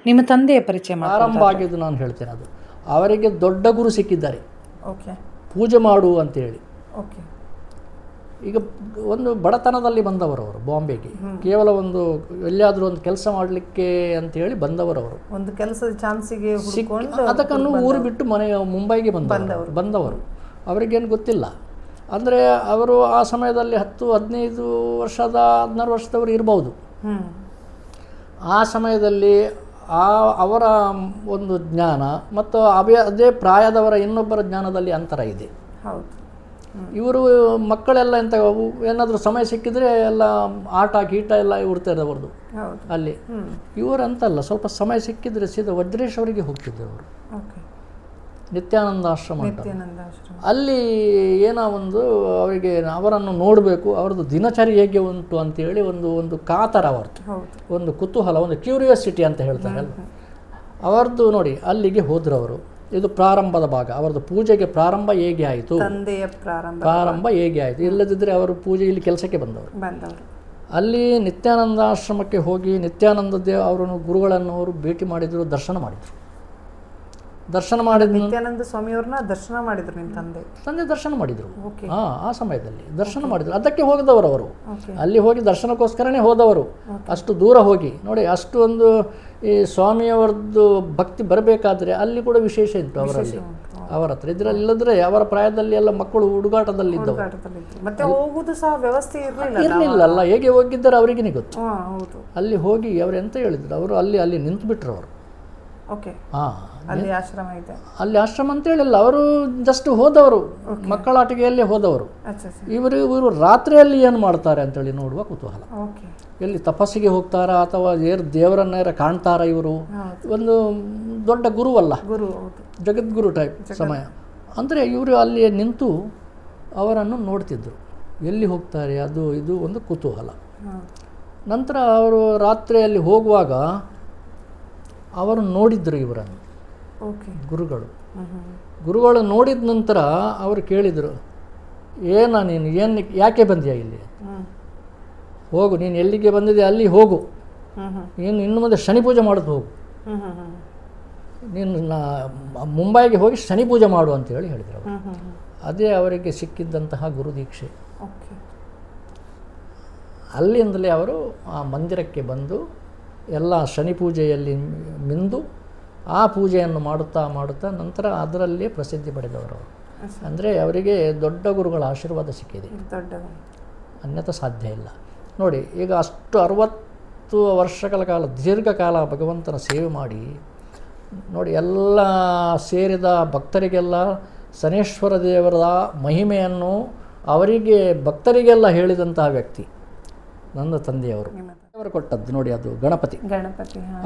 ನಿಮ್ಮ ತಂದೆಯ ಪರಿಚಯ ಆರಂಭ ಆಗಿದ್ದು ನಾನು ಹೇಳ್ತೇನೆ. ಅದು ಅವರಿಗೆ ದೊಡ್ಡ ಗುರು ಸಿಕ್ಕಿದ್ದಾರೆ, ಓಕೆ, ಪೂಜೆ ಮಾಡು ಅಂತೇಳಿ. ಓಕೆ. ಈಗ ಒಂದು ಬಡತನದಲ್ಲಿ ಬಂದವರು ಅವರು, ಬಾಂಬೆಗೆ ಕೇವಲ ಒಂದು ಎಲ್ಲಿಯಾದರೂ ಒಂದು ಕೆಲಸ ಮಾಡಲಿಕ್ಕೆ ಅಂತೇಳಿ ಬಂದವರು. ಒಂದು ಕೆಲಸದ ಚಾನ್ಸಿಗೆ ಅದಕ್ಕನ್ನು ಊರು ಬಿಟ್ಟು ಮುಂಬೈಗೆ ಬಂದವರು. ಅವರಿಗೇನು ಗೊತ್ತಿಲ್ಲ. ಅಂದರೆ ಅವರು ಆ ಸಮಯದಲ್ಲಿ 10-15 ವರ್ಷದ 16 ವರ್ಷದವರು ಇರ್ಬೋದು. ಆ ಸಮಯದಲ್ಲಿ ಅವರ ಒಂದು ಜ್ಞಾನ ಮತ್ತು ಅದೇ ಪ್ರಾಯದವರ ಇನ್ನೊಬ್ಬರ ಜ್ಞಾನದಲ್ಲಿ ಅಂತರ ಇದೆ. ಹೌದು. ಇವರು ಮಕ್ಕಳೆಲ್ಲ ಎಂತ ಏನಾದರೂ ಸಮಯ ಸಿಕ್ಕಿದ್ರೆ ಎಲ್ಲ ಆಟ ಗೀಟ ಎಲ್ಲ ಇರ್ತಾರೆ ಅವ್ರದ್ದು ಅಲ್ಲಿ. ಇವರಂತಲ್ಲ, ಸ್ವಲ್ಪ ಸಮಯ ಸಿಕ್ಕಿದ್ರೆ ಸೀದಾ ವಜ್ರೇಶ್ವರಿಗೆ ಹೋಗ್ತಿದ್ದರು ಅವರು. ನಿತ್ಯಾನಂದ ಆಶ್ರಮ ಅಂತ ಅಲ್ಲಿ ಏನೋ ಒಂದು ಅವರಿಗೆ ಅವರನ್ನು ನೋಡಬೇಕು, ಅವ್ರದ್ದು ದಿನಚರಿ ಹೇಗೆ ಉಂಟು ಅಂತೇಳಿ ಒಂದು ಕಾತರ, ಅವ್ರದ್ದು ಒಂದು ಕುತೂಹಲ, ಒಂದು ಕ್ಯೂರಿಯಾಸಿಟಿ ಅಂತ ಹೇಳ್ತಾರೆ ಅಲ್ಲ, ಅವರದ್ದು ನೋಡಿ ಅಲ್ಲಿಗೆ ಹೋದ್ರು ಅವರು. ಇದು ಪ್ರಾರಂಭದ ಭಾಗ. ಅವರದ್ದು ಪೂಜೆಗೆ ಪ್ರಾರಂಭ ಹೇಗೆ ಆಯಿತು, ಪ್ರಾರಂಭ ಹೇಗೆ ಆಯಿತು. ಇಲ್ಲದಿದ್ದರೆ ಅವರು ಪೂಜೆ ಇಲ್ಲಿ ಕೆಲಸಕ್ಕೆ ಬಂದವರು. ಅಲ್ಲಿ ನಿತ್ಯಾನಂದ ಆಶ್ರಮಕ್ಕೆ ಹೋಗಿ ನಿತ್ಯಾನಂದ ದೇವ ಅವರನ್ನು ಗುರುಗಳನ್ನು ಅವರು ಭೇಟಿ ಮಾಡಿದರು, ದರ್ಶನ ಮಾಡಿದರು. ದರ್ಶನ ಮಾಡಿದ ನಿತ್ಯಾನಂದ ಸ್ವಾಮಿಯವ್ರನ್ನ ದರ್ಶನ ಮಾಡಿದ್ರು ನಿಮ್ಮ ತಂದೆ ದರ್ಶನ ಮಾಡಿದರು. ಆ ಸಮಯದಲ್ಲಿ ದರ್ಶನ ಮಾಡಿದರು. ಅದಕ್ಕೆ ಹೋಗದವರು ಅವರು, ಅಲ್ಲಿ ಹೋಗಿ ದರ್ಶನಕ್ಕೋಸ್ಕರನೇ ಹೋದವರು. ಅಷ್ಟು ದೂರ ಹೋಗಿ ನೋಡಿ, ಅಷ್ಟು ಒಂದು ಈ ಸ್ವಾಮಿಯವರದ್ದು ಭಕ್ತಿ ಬರಬೇಕಾದ್ರೆ ಅಲ್ಲಿ ಕೂಡ ವಿಶೇಷ ಇತ್ತು ಅವರಲ್ಲಿ, ಅವರ ಹತ್ರ. ಇದರಲ್ಲಿ ಇಲ್ಲದ್ರೆ ಅವರ ಪ್ರಾಯದಲ್ಲಿ ಎಲ್ಲ ಮಕ್ಕಳು ಹುಡುಗಾಟದಲ್ಲಿ ಇದ್ದವು, ಮತ್ತೆ ಹೋಗುದು ಸಹ ವ್ಯವಸ್ಥೆ ಇರಲಿಲ್ಲ. ಹೇಗೆ ಹೋಗಿದ್ದಾರೆ ಅವರಿಗೇ ಗೊತ್ತು. ಅಲ್ಲಿ ಹೋಗಿ ಅವರು ಎಂತ ಹೇಳಿದ್ರು, ಅವರು ಅಲ್ಲಿ ನಿಂತು ಬಿಟ್ರು ಅವರು. ಅಲ್ಲಿ ಆಶ್ರಮ ಇದೆ, ಅಲ್ಲಿ ಆಶ್ರಮ ಅಂತ ಹೇಳಿಲ್ಲ, ಅವರು ಜಸ್ಟ್ ಹೋದವರು, ಮಕ್ಕಳಾಟಿಕೆಯಲ್ಲಿ ಹೋದವರು. ಇವರು ರಾತ್ರಿಯಲ್ಲಿ ಏನು ಮಾಡ್ತಾರೆ ಅಂತೇಳಿ ನೋಡುವ ಕುತೂಹಲ. ಎಲ್ಲಿ ತಪಸ್ಸಿಗೆ ಹೋಗ್ತಾರಾ ಅಥವಾ ದೇವರನ್ನೇರ ಕಾಣ್ತಾರ ಇವರು? ಒಂದು ದೊಡ್ಡ ಗುರುವಲ್ಲ, ಜಗದ್ಗುರು ಟೈಪ್ ಸಮಯ. ಅಂದರೆ ಇವರು ಅಲ್ಲಿ ನಿಂತು ಅವರನ್ನು ನೋಡ್ತಿದ್ರು, ಎಲ್ಲಿ ಹೋಗ್ತಾರೆ ಅದು ಇದು ಒಂದು ಕುತೂಹಲ. ನಂತರ ಅವರು ರಾತ್ರಿಯಲ್ಲಿ ಹೋಗುವಾಗ ಅವರು ನೋಡಿದ್ರು ಇವರನ್ನು, ಗುರುಗಳು ನೋಡಿದ ನಂತರ ಅವರು ಕೇಳಿದರು, ನೀನು ಯಾಕೆ ಬಂದಿಯಾ ಇಲ್ಲಿ? ಹೋಗು, ನೀನು ಎಲ್ಲಿಗೆ ಬಂದಿದೆ ಅಲ್ಲಿ ಹೋಗು, ನೀನು ಇನ್ನು ಮುಂದೆ ಶನಿ ಪೂಜೆ ಮಾಡೋದು ಹೋಗು, ನೀನು ಮುಂಬೈಗೆ ಹೋಗಿ ಶನಿ ಪೂಜೆ ಮಾಡು ಅಂತೇಳಿ ಹೇಳಿದರು ಅವರು. ಅದೇ ಅವರಿಗೆ ಸಿಕ್ಕಿದ್ದಂತಹ ಗುರುದೀಕ್ಷೆ. ಅಲ್ಲಿಂದಲೇ ಅವರು ಆ ಮಂದಿರಕ್ಕೆ ಬಂದು ಎಲ್ಲ ಶನಿ ಪೂಜೆಯಲ್ಲಿ ಮಿಂದು ಆ ಪೂಜೆಯನ್ನು ಮಾಡುತ್ತಾ ನಂತರ ಅದರಲ್ಲೇ ಪ್ರಸಿದ್ಧಿ ಪಡೆದವರು. ಅಂದರೆ ಅವರಿಗೆ ದೊಡ್ಡ ಗುರುಗಳ ಆಶೀರ್ವಾದ ಸಿಕ್ಕಿದೆ, ಅನ್ಯಥ ಸಾಧ್ಯ ಇಲ್ಲ. ನೋಡಿ, ಈಗ ಅಷ್ಟು 60 ವರ್ಷಗಳ ಕಾಲ ದೀರ್ಘಕಾಲ ಭಗವಂತನ ಸೇವೆ ಮಾಡಿ ನೋಡಿ, ಎಲ್ಲ ಸೇರಿದ ಭಕ್ತರಿಗೆಲ್ಲ ಶನೇಶ್ವರ ದೇವರ ಮಹಿಮೆಯನ್ನು ಅವರಿಗೆ ಭಕ್ತರಿಗೆಲ್ಲ ಹೇಳಿದಂತಹ ವ್ಯಕ್ತಿ ನನ್ನ ತಂದೆಯವರು. ಅವರು ಕೊಟ್ಟದ್ದು ನೋಡಿ, ಅದು ಗಣಪತಿ.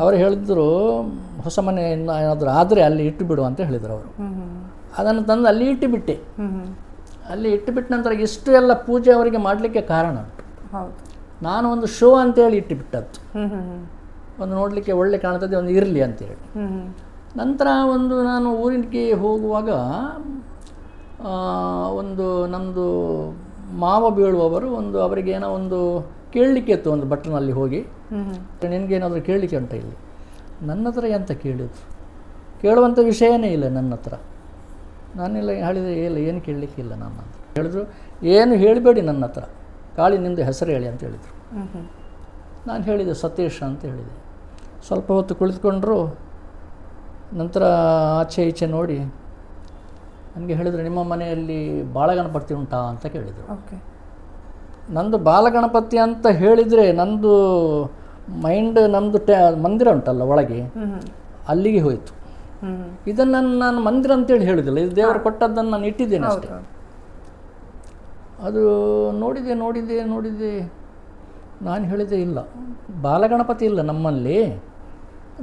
ಅವರು ಹೇಳಿದ್ರು, ಹೊಸ ಮನೆ ಏನಾದರೂ ಆದರೆ ಅಲ್ಲಿ ಇಟ್ಟು ಬಿಡು ಅಂತ ಹೇಳಿದರು ಅವರು. ಅದನ್ನು ತಂದು ಅಲ್ಲಿ ಇಟ್ಟುಬಿಟ್ಟೆ. ಅಲ್ಲಿ ಇಟ್ಟುಬಿಟ್ಟ ನಂತರ ಇಷ್ಟು ಎಲ್ಲ ಪೂಜೆ ಅವರಿಗೆ ಮಾಡಲಿಕ್ಕೆ ಕಾರಣ ಉಂಟು. ನಾನು ಒಂದು ಶೋ ಅಂತೇಳಿ ಇಟ್ಟುಬಿಟ್ಟದ್ದು, ಒಂದು ನೋಡಲಿಕ್ಕೆ ಒಳ್ಳೆ ಕಾಣ್ತದೆ, ಒಂದು ಇರಲಿ ಅಂತೇಳಿ. ನಂತರ ನಾನು ಊರಿಗೆ ಹೋಗುವಾಗ ಒಂದು ನಮ್ಮದು ಮಾವ ಬೀಳುವವರು ಅವರಿಗೆ ಏನೋ ಒಂದು ಕೇಳಲಿಕ್ಕೆ ಇತ್ತು, ಒಂದು ಭಟ್ರಲ್ಲಿ ಹೋಗಿ, ನಿನಗೇನಾದರೂ ಕೇಳಲಿಕ್ಕೆ ಉಂಟ ಇಲ್ಲಿ? ನನ್ನ ಹತ್ರ ಎಂತ ಕೇಳಿದ್ರು? ಕೇಳುವಂಥ ವಿಷಯನೇ ಇಲ್ಲ ನನ್ನ ಹತ್ರ. ನಾನೆಲ್ಲ ಹೇಳಿದೆ, ಇಲ್ಲ, ಏನು ಕೇಳಲಿಕ್ಕಿಲ್ಲ ನಾನು ಅಂತ ಹೇಳಿದ್ರು. ಏನು ಹೇಳಬೇಡಿ ನನ್ನ ಹತ್ರ, ಕಾಳಿ ನಿಮ್ಮದು ಹೆಸರು ಹೇಳಿ ಅಂತ ಹೇಳಿದರು. ನಾನು ಹೇಳಿದೆ ಸತೀಶ್ ಅಂತ ಹೇಳಿದೆ. ಸ್ವಲ್ಪ ಹೊತ್ತು ಕುಳಿತುಕೊಂಡ್ರು. ನಂತರ ಆಚೆ ಈಚೆ ನೋಡಿ ನನಗೆ ಹೇಳಿದರು, ನಿಮ್ಮ ಮನೆಯಲ್ಲಿ ಬಾಲಗಣಪತಿ ಉಂಟಾ ಅಂತ ಕೇಳಿದರು. ನಂದು ಬಾಲಗಣಪತಿ ಅಂತ ಹೇಳಿದರೆ ನಂದು ಮೈಂಡ್, ನಮ್ಮದು ಮಂದಿರ ಉಂಟಲ್ಲ ಒಳಗೆ, ಅಲ್ಲಿಗೆ ಹೋಯಿತು. ಇದನ್ನು ನಾನು ಮಂದಿರ ಅಂತೇಳಿ ಹೇಳುವುದಿಲ್ಲ, ಇದು ದೇವರು ಕೊಟ್ಟದ್ದನ್ನು ನಾನು ಇಟ್ಟಿದ್ದೇನೆ ಅಷ್ಟೇ. ಅದು ನೋಡಿದೆ. ನಾನು ಹೇಳಿದೆ, ಇಲ್ಲ, ಬಾಲಗಣಪತಿ ಇಲ್ಲ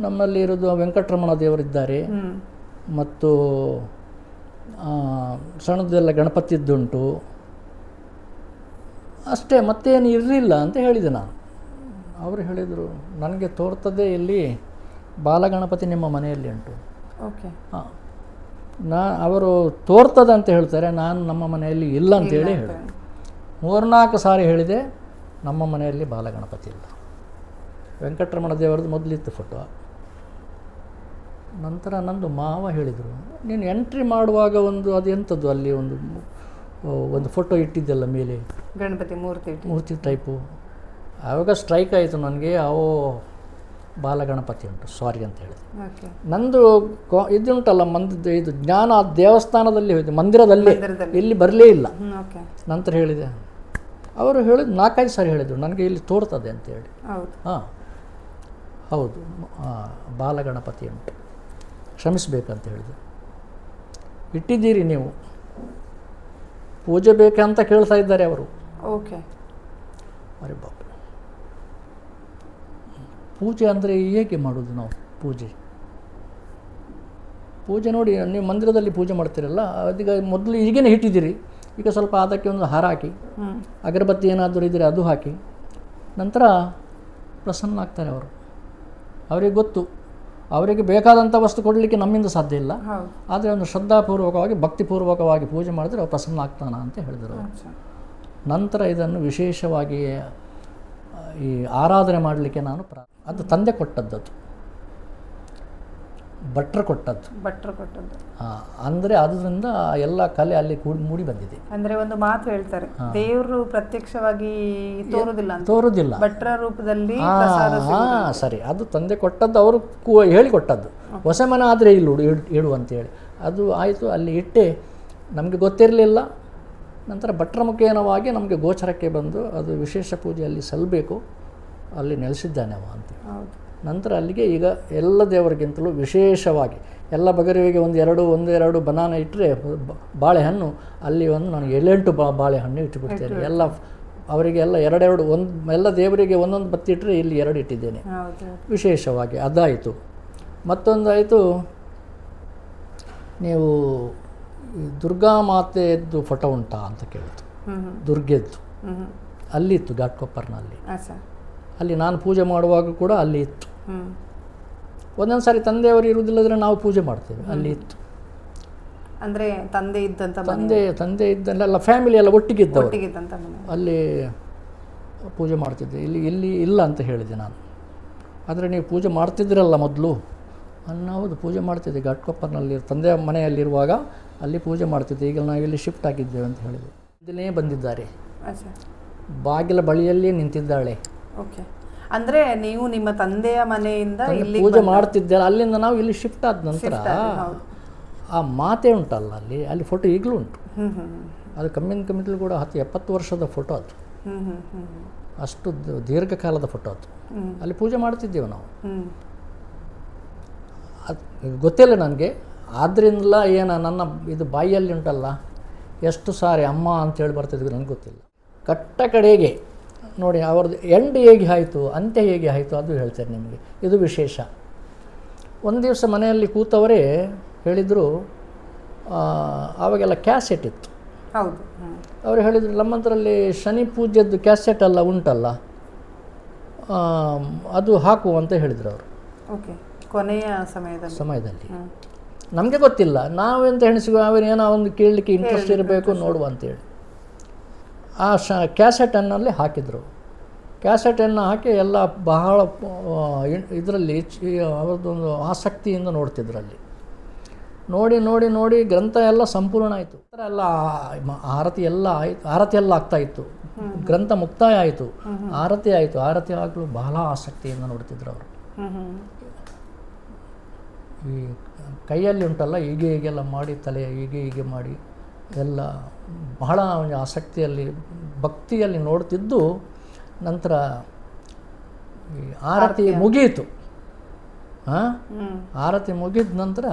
ನಮ್ಮಲ್ಲಿ ಇರೋದು ವೆಂಕಟರಮಣ ದೇವರಿದ್ದಾರೆ, ಮತ್ತು ಸಣ್ಣದೆಲ್ಲ ಗಣಪತಿದ್ದುಂಟು ಅಷ್ಟೇ, ಮತ್ತೇನು ಇರಲಿಲ್ಲ ಅಂತ ಹೇಳಿದೆ ನಾನು. ಅವರು ಹೇಳಿದರು, ನನಗೆ ತೋರ್ತದೆ ಇಲ್ಲಿ ಬಾಲಗಣಪತಿ ನಿಮ್ಮ ಮನೆಯಲ್ಲಿ ಉಂಟು. ಅವರು ತೋರ್ತದೆ ಅಂತ ಹೇಳ್ತಾರೆ, ನಾನು ನಮ್ಮ ಮನೆಯಲ್ಲಿ ಇಲ್ಲ ಅಂತೇಳಿ ಹೇಳಿದೆ. 3-4 ಸಾರಿ ಹೇಳಿದೆ, ನಮ್ಮ ಮನೆಯಲ್ಲಿ ಬಾಲಗಣಪತಿ ಇಲ್ಲ. ವೆಂಕಟರಮಣ ದೇವರದ್ದು ಮೊದಲಿತ್ತು ಫೋಟೋ, ನಂತರ ನಂದು ಮಾವ ಹೇಳಿದರು, ನೀನು ಎಂಟ್ರಿ ಮಾಡುವಾಗ ಒಂದು ಅದೆಂಥದ್ದು ಅಲ್ಲಿ ಒಂದು ಫೋಟೋ ಇಟ್ಟಿದ್ದೆಲ್ಲ ಮೇಲೆ ಗಣಪತಿ ಮೂರ್ತಿ ಟೈಪು. ಆವಾಗ ಸ್ಟ್ರೈಕ್ ಆಯಿತು ನನಗೆ, ಬಾಲಗಣಪತಿ ಉಂಟು, ಸಾರಿ ಅಂತ ಹೇಳಿದೆ. ನಂದು ಇದುಂಟಲ್ಲ ಇದು ಜ್ಞಾನ ದೇವಸ್ಥಾನದಲ್ಲಿ ಹೋಯ್ತು, ಮಂದಿರದಲ್ಲಿ, ಇಲ್ಲಿ ಬರಲೇ ಇಲ್ಲ. ನಂತರ ಹೇಳಿದೆ, ಅವರು ಹೇಳಿದ್ರು 4-5 ಸಾರಿ ಹೇಳಿದರು ನನಗೆ, ಇಲ್ಲಿ ತೋರ್ತದೆ ಅಂತೇಳಿ. ಹಾಂ ಹೌದು, ಬಾಲಗಣಪತಿ ಉಂಟು, ಕ್ಷಮಿಸಬೇಕಂತ ಹೇಳಿದೆ. ಇಟ್ಟಿದ್ದೀರಿ ನೀವು, ಪೂಜೆ ಬೇಕಂತ ಕೇಳ್ತಾ ಇದ್ದಾರೆ ಅವರು. ಅರೆ ಬಾಬು, ಪೂಜೆ ಅಂದರೆ ಹೇಗೆ ಮಾಡೋದು ನಾವು? ಪೂಜೆ ನೋಡಿ, ನೀವು ಮಂದಿರದಲ್ಲಿ ಪೂಜೆ ಮಾಡ್ತೀರಲ್ಲ, ಅದೀಗ ಮೊದಲು ಹೀಗೇನೆ ಇಟ್ಟಿದ್ದೀರಿ, ಈಗ ಸ್ವಲ್ಪ ಅದಕ್ಕೆ ಒಂದು ಹಾರ ಹಾಕಿ, ಅಗರಬತ್ತಿ ಏನಾದರೂ ಇದ್ದರೆ ಅದು ಹಾಕಿ, ನಂತರ ಪ್ರಸನ್ನ ಆಗ್ತಾರೆ ಅವರು. ಅವರಿಗೆ ಗೊತ್ತು, ಅವರಿಗೆ ಬೇಕಾದಂಥ ವಸ್ತು ಕೊಡಲಿಕ್ಕೆ ನಮ್ಮಿಂದ ಸಾಧ್ಯ ಇಲ್ಲ, ಆದರೆ ಒಂದು ಶ್ರದ್ಧಾಪೂರ್ವಕವಾಗಿ ಭಕ್ತಿಪೂರ್ವಕವಾಗಿ ಪೂಜೆ ಮಾಡಿದ್ರೆ ಅವ್ರು ಪ್ರಸನ್ನ ಆಗ್ತಾನ ಅಂತ ಹೇಳಿದರು. ನಂತರ ಇದನ್ನು ವಿಶೇಷವಾಗಿ ಈ ಆರಾಧನೆ ಮಾಡಲಿಕ್ಕೆ ನಾನು ಅದು ತಂದೆ ಕೊಟ್ಟದ್ದು, ಅದು ಭಟ್ರು ಕೊಟ್ಟದ್ದು. ಅಂದರೆ ಅದರಿಂದ ಎಲ್ಲ ಕಲೆ ಅಲ್ಲಿ ಮೂಡಿ ಬಂದಿದೆ. ಅಂದರೆ ಒಂದು ಮಾತು ಹೇಳ್ತಾರೆ, ದೇವರು ಪ್ರತ್ಯಕ್ಷವಾಗಿ ತೋರುದಿಲ್ಲ, ಭಟ್ರ ರೂಪದಲ್ಲಿ. ಸರಿ, ಅದು ತಂದೆ ಕೊಟ್ಟದ್ದು, ಅವರು ಹೇಳಿಕೊಟ್ಟದ್ದು. ಹೊಸ ಮನೆ ಆದರೆ ಇಲ್ಲಿ ಇಡು ಅಂತೇಳಿ ಅದು ಆಯಿತು. ಅಲ್ಲಿ ಇಟ್ಟೆ, ನಮಗೆ ಗೊತ್ತಿರಲಿಲ್ಲ. ನಂತರ ಭಟ್ರ ಮುಖೇನವಾಗಿ ನಮಗೆ ಗೋಚರಕ್ಕೆ ಬಂದು ಅದು ವಿಶೇಷ ಪೂಜೆಯಲ್ಲಿ ಸಲ್ಲಬೇಕು, ಅಲ್ಲಿ ನೆಲೆಸಿದ್ದಾನೆ ಅವ ಅಂತ. ನಂತರ ಅಲ್ಲಿಗೆ ಈಗ ಎಲ್ಲ ದೇವರಿಗಿಂತಲೂ ವಿಶೇಷವಾಗಿ ಎಲ್ಲ ಬಗರಿಗೆ ಒಂದೆರಡು ಬನಾನ ಇಟ್ಟರೆ, ಬಾಳೆಹಣ್ಣು ಅಲ್ಲಿ ನಾನು 7-8 ಬಾಳೆಹಣ್ಣು ಇಟ್ಟುಬಿಡ್ತೇನೆ. ಎಲ್ಲ ಅವರಿಗೆಲ್ಲ 2 ಎಲ್ಲ ದೇವರಿಗೆ ಒಂದೊಂದು ಬತ್ತಿ ಇಟ್ಟರೆ ಇಲ್ಲಿ 2 ಇಟ್ಟಿದ್ದೇನೆ ವಿಶೇಷವಾಗಿ. ಅದಾಯಿತು. ಮತ್ತೊಂದಾಯಿತು, ನೀವು ದುರ್ಗಾ ಮಾತೆಯದ್ದು ಫೋಟೋ ಉಂಟಾ ಅಂತ ಕೇಳಿತು. ದುರ್ಗೆದ್ದು ಅಲ್ಲಿತ್ತು, ಘಾಟ್ಕೊಪ್ಪರ್ನಲ್ಲಿ. ಅಲ್ಲಿ ನಾನು ಪೂಜೆ ಮಾಡುವಾಗ ಕೂಡ ಅಲ್ಲಿ ಇತ್ತು. ಒಂದೊಂದು ಸಾರಿ ತಂದೆಯವರು ಇರುವುದಿಲ್ಲದ್ರೆ ನಾವು ಪೂಜೆ ಮಾಡ್ತೇವೆ, ಅಲ್ಲಿ ಇತ್ತು. ಅಂದರೆ ತಂದೆ ಇದ್ದಲ್ಲ, ಫ್ಯಾಮಿಲಿ ಎಲ್ಲ ಒಟ್ಟಿಗಿದ್ದವರು ಅಲ್ಲಿ ಪೂಜೆ ಮಾಡ್ತಿದ್ದೆ. ಇಲ್ಲಿ ಇಲ್ಲ ಅಂತ ಹೇಳಿದೆ ನಾನು. ಆದರೆ ನೀವು ಪೂಜೆ ಮಾಡ್ತಿದ್ರಲ್ಲ ಮೊದಲು? ಹೌದು, ಪೂಜೆ ಮಾಡ್ತಿದ್ದೆ. ಘಾಟ್ಕೊಪ್ಪರ್ನಲ್ಲಿ ತಂದೆಯ ಮನೆಯಲ್ಲಿರುವಾಗ ಅಲ್ಲಿ ಪೂಜೆ ಮಾಡ್ತಿದ್ದೆ. ಈಗ ನಾವು ಇಲ್ಲಿ ಶಿಫ್ಟ್ ಆಗಿದ್ದೇವೆ ಅಂತ ಹೇಳಿದೆ. ಇದನ್ನೇ ಬಂದಿದ್ದಾರೆ, ಬಾಗಿಲ ಬಳಿಯಲ್ಲೇ ನಿಂತಿದ್ದಾಳೆ. ಅಂದರೆ ನೀವು ನಿಮ್ಮ ತಂದೆಯ ಮನೆಯಿಂದ ಇಲ್ಲಿ ಪೂಜೆ ಮಾಡ್ತಿದ್ದೇವೆ. ಅಲ್ಲಿಂದ ನಾವು ಇಲ್ಲಿ ಶಿಫ್ಟ್ ಆದ ನಂತರ ಆ ಮಾತೆ ಉಂಟಲ್ಲ, ಅಲ್ಲಿ ಫೋಟೋ ಈಗಲೂ ಉಂಟು. ಅದು ಕಮ್ಮಿಂತಲೂ ಕೂಡ 70 ವರ್ಷದ ಫೋಟೋ ಅದು. ಅಷ್ಟು ದೀರ್ಘಕಾಲದ ಫೋಟೋ ಅದು. ಅಲ್ಲಿ ಪೂಜೆ ಮಾಡ್ತಿದ್ದೇವೆ ನಾವು. ಅದು ಗೊತ್ತಿಲ್ಲ ನನಗೆ. ಆದ್ದರಿಂದಲ ನನ್ನ ಇದು ಬಾಯಿಯಲ್ಲಿ ಉಂಟಲ್ಲ, ಎಷ್ಟು ಸಾರಿ ಅಮ್ಮ ಅಂತೇಳಿ ಬರ್ತಿದ್ವಿ ನನಗೆ ಗೊತ್ತಿಲ್ಲ. ಕಟ್ಟ ಕಡೆಗೆ ನೋಡಿ, ಅವ್ರದ್ದು ಎಂಡ್ ಹೇಗೆ ಆಯಿತು, ಅಂತ್ಯ ಹೇಗೆ ಆಯಿತು ಅದು ಹೇಳ್ತಾರೆ ನಿಮಗೆ. ಇದು ವಿಶೇಷ. ಒಂದು ದಿವಸ ಮನೆಯಲ್ಲಿ ಕೂತವರೇ ಹೇಳಿದರು, ಆವಾಗೆಲ್ಲ ಕ್ಯಾಸೆಟ್ ಇತ್ತು. ಅವರು ಹೇಳಿದರು, ನಮ್ಮಂತರಲ್ಲಿ ಶನಿ ಪೂಜೆದ್ದು ಕ್ಯಾಸೆಟ್ ಎಲ್ಲ ಉಂಟಲ್ಲ, ಅದು ಹಾಕು ಅಂತ ಹೇಳಿದರು ಅವರು. ಕೊನೆಯ ಸಮಯದಲ್ಲಿ ನಮಗೆ ಗೊತ್ತಿಲ್ಲ, ನಾವೆಂತ ಎಣಿಸಿದ್ವಿ, ಅವನೇನೋ ಒಂದು ಕೇಳಲಿಕ್ಕೆ ಇಂಟ್ರೆಸ್ಟ್ ಇರಬೇಕು ನೋಡುವ ಅಂತೇಳಿ ಆ ಕ್ಯಾಸೆಟನ್ನಲ್ಲಿ ಹಾಕಿದರು. ಕ್ಯಾಸೆಟನ್ನು ಹಾಕಿ ಎಲ್ಲ ಬಹಳ ಇದರಲ್ಲಿ ಅವರದ್ದೊಂದು ಆಸಕ್ತಿಯಿಂದ ನೋಡ್ತಿದ್ರಲ್ಲಿ. ನೋಡಿ ಗ್ರಂಥ ಎಲ್ಲ ಸಂಪೂರ್ಣ ಆಯಿತು. ಎಲ್ಲ ಆರತಿ ಎಲ್ಲ ಆಗ್ತಾಯಿತ್ತು. ಗ್ರಂಥ ಮುಕ್ತಾಯ ಆಯಿತು, ಆರತಿ ಆಯಿತು. ಆರತಿ ಆಗಲು ಬಹಳ ಆಸಕ್ತಿಯಿಂದ ನೋಡ್ತಿದ್ರು ಅವರು. ಈ ಕೈಯಲ್ಲಿ ಉಂಟಲ್ಲ, ಹೀಗೆಲ್ಲ ಮಾಡಿ, ತಲೆ ಹೀಗೆ ಮಾಡಿ ಎಲ್ಲ ಬಹಳ ಆಸಕ್ತಿಯಲ್ಲಿ ಭಕ್ತಿಯಲ್ಲಿ ನೋಡ್ತಿದ್ದು. ನಂತರ ಈ ಆರತಿ ಮುಗಿಯಿತು. ಆರತಿ ಮುಗಿದ ನಂತರ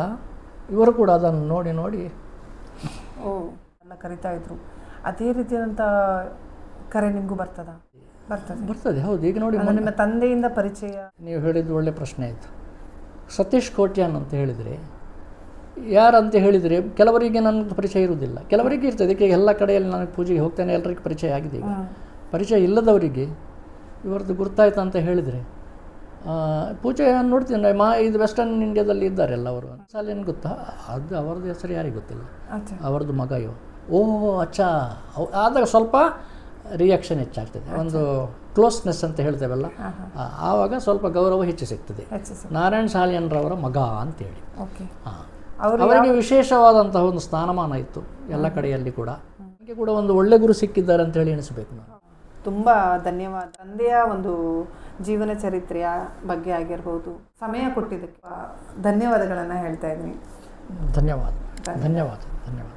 ಇವರು ಕೂಡ ಅದನ್ನು ನೋಡಿ ಎಲ್ಲ ಕರಿತಾ ಇದ್ರು. ಅದೇ ರೀತಿಯಾದಂಥ ಕರೆ ನಿಮಗೂ ಬರ್ತದೆ? ಹೌದು. ಈಗ ನೋಡಿ, ನಿಮ್ಮ ತಂದೆಯಿಂದ ಪರಿಚಯ ನೀವು ಹೇಳಿದ್ದು ಒಳ್ಳೆ ಪ್ರಶ್ನೆ ಆಯಿತು. ಸತೀಶ್ ಕೋಟ್ಯಾನ್ ಅಂತ ಹೇಳಿದರೆ ಯಾರಂತ ಹೇಳಿದರೆ, ಕೆಲವರಿಗೆ ನನ್ನ ಪರಿಚಯ ಇರುವುದಿಲ್ಲ, ಕೆಲವರಿಗೆ ಇರ್ತದೆ. ಈಗ ಎಲ್ಲ ಕಡೆಯಲ್ಲಿ ನಾನು ಪೂಜೆಗೆ ಹೋಗ್ತೇನೆ, ಎಲ್ಲರಿಗೂ ಪರಿಚಯ ಆಗಿದೆ. ಈಗ ಪರಿಚಯ ಇಲ್ಲದವರಿಗೆ ಇವರದ್ದು ಗುರ್ತಾಯ್ತು ಅಂತ ಹೇಳಿದರೆ ಪೂಜೆ ನೋಡ್ತೀನಿ. ಇದು ವೆಸ್ಟರ್ನ್ ಇಂಡಿಯಾದಲ್ಲಿ ಇದ್ದಾರೆಲ್ಲ ಅವರು. ಸಾಲೇನು ಗೊತ್ತಾ, ಅದು ಅವರದ್ದು ಹೆಸರು ಯಾರಿಗೆ ಗೊತ್ತಿಲ್ಲ, ಅವರದ್ದು ಮಗ ಓಹ್ ಅಚ್ಚಾ. ಆದಾಗ ಸ್ವಲ್ಪ ರಿಯಾಕ್ಷನ್ ಹೆಚ್ಚಾಗ್ತದೆ. ಒಂದು ಕ್ಲೋಸ್ನೆಸ್ ಅಂತ ಹೇಳ್ತೇವಲ್ಲ, ಆವಾಗ ಸ್ವಲ್ಪ ಗೌರವ ಹೆಚ್ಚು ಸಿಗ್ತದೆ. ನಾರಾಯಣ ಸಾಲಿಯನ್ರವರ ಮಗ ಅಂತೇಳಿ. ಅವರಿಗೆ ವಿಶೇಷವಾದಂತಹ ಒಂದು ಸ್ಥಾನಮಾನ ಇತ್ತು ಎಲ್ಲ ಕಡೆಯಲ್ಲಿ ಕೂಡ. ನನಗೆ ಕೂಡ ಒಂದು ಒಳ್ಳೆ ಗುರು ಸಿಕ್ಕಿದ್ದಾರೆ ಅಂತ ಹೇಳಿ ಎಣಿಸಬೇಕು ನಾವು. ತುಂಬ ಧನ್ಯವಾದ. ತಂದೆಯ ಒಂದು ಜೀವನ ಚರಿತ್ರೆಯ ಬಗ್ಗೆ ಆಗಿರ್ಬೋದು, ಸಮಯ ಕೊಟ್ಟಿದ್ದಕ್ಕೆ ಧನ್ಯವಾದಗಳನ್ನು ಹೇಳ್ತಾ ಇದ್ದೀನಿ. ಧನ್ಯವಾದ ಧನ್ಯವಾದ ಧನ್ಯವಾದ.